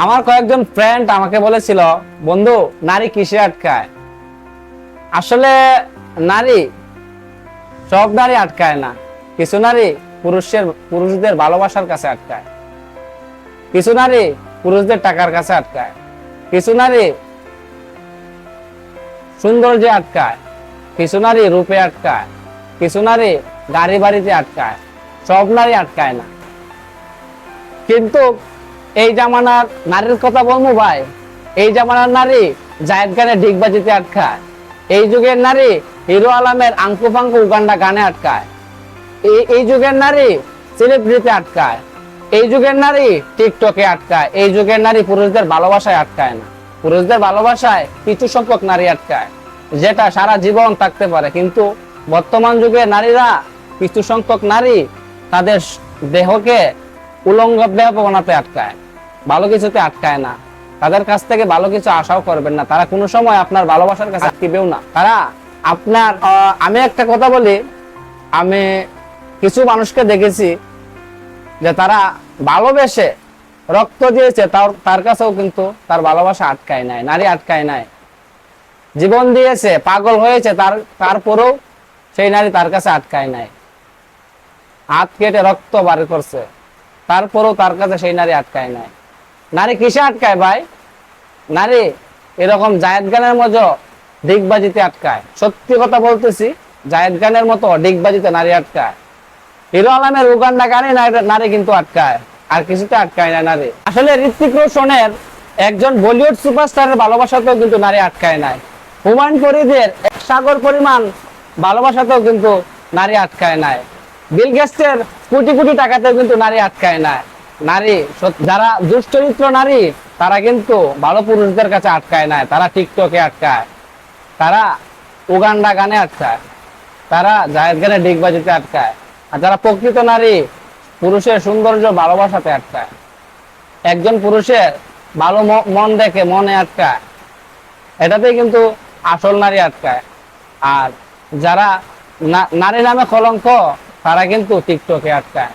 আমার কয়েকজন ফ্রেন্ড আমাকে বলেছিল, বন্ধু নারী কিসে আটকায়? আসলে নারী সব নারী আটকায় না। কিছু নারী পুরুষদের ভালোবাসার কাছে আটকায়, কিছু নারী পুরুষদের টাকার কাছে আটকায়, কিছু নারী সৌন্দর্যে আটকায়, কিছু নারী রূপে আটকায়, কিছু নারী গাড়ি বাড়িতে আটকায়। সব নারী আটকায় না। কিন্তু এই জামানার নারীর কথা বলবো ভাই, এই জামানার নারী জায়েদ খানের ডিগবাজিতে আটকায়, এই যুগের নারী হিরো আলমের আঙ্কু ফাঙ্কু উগান্ডা গানে আটকায়, এই যুগের নারী সেলিব্রিটিতে আটকায়, এই যুগের নারী টিকটকে আটকায়, এই যুগের নারী পুরুষদের ভালোবাসায় আটকায় না। পুরুষদের ভালোবাসায় কিছু সংখ্যক নারী আটকায়, যেটা সারা জীবন থাকতে পারে। কিন্তু বর্তমান যুগের নারীরা, কিছু সংখ্যক নারী তাদের দেহকে উলঙ্গ বানাতে আটকায়, ভালো কিছুতে আটকায় না। তাদের কাছ থেকে ভালো কিছু আশাও করবেন না। তারা কোনো সময় আপনার ভালোবাসার কাছে আটকিবেও না। তারা আপনার আমি একটা কথা বলি, আমি কিছু মানুষকে দেখেছি যে তারা ভালোবেসে রক্ত দিয়েছে, তার কাছেও কিন্তু তার ভালোবাসা আটকায় নাই, নারী আটকায় নাই। জীবন দিয়েছে, পাগল হয়েছে, তারপরেও সেই নারী তার কাছে আটকায় নাই। হাত কেটে রক্ত বার করছে, তারপরেও তার কাছে সেই নারী আটকায় নাই। নারী কিসে আটকায় ভাই? নারী এরকম জায়েদ খানের মতো ডিগবাজিতে আটকায়। সত্যি কথা বলতেছি, জায়েদ খানের মতো ডিগবাজিতে নারী আটকায়। হিরো আলমের উগান্ডা গানে নারী কিন্তু আটকায়, আর কিছুতে আটকায় না নারী। আসলে ঋত্বিক রোশনের একজন বলিউড সুপারস্টারের ভালোবাসাতেও কিন্তু নারী আটকায় নাই। হুমায়ুন ফরিদের এক সাগর পরিমাণ ভালোবাসাতেও কিন্তু নারী আটকায় নাই। বিল গেটসের কোটি কোটি টাকাতেও কিন্তু নারী আটকায় নাই। নারী যারা দুশ্চরিত্র নারী, তারা কিন্তু ভালো পুরুষদের কাছে আটকায় নাই। তারা টিকটকে আটকায়, তারা উগান্ডা গানে আটকায়, তারা জায়েদ খানের ডিগবাজিতে আটকায়। আর যারা প্রকৃত নারী, পুরুষের সৌন্দর্য ভালোবাসাতে আটকায়। একজন পুরুষের ভালো মন দেখে মনে আটকায়, এটাতেই কিন্তু আসল নারী আটকায়। আর যারা নারী নামে কলঙ্ক, তারা কিন্তু টিকটকে আটকায়।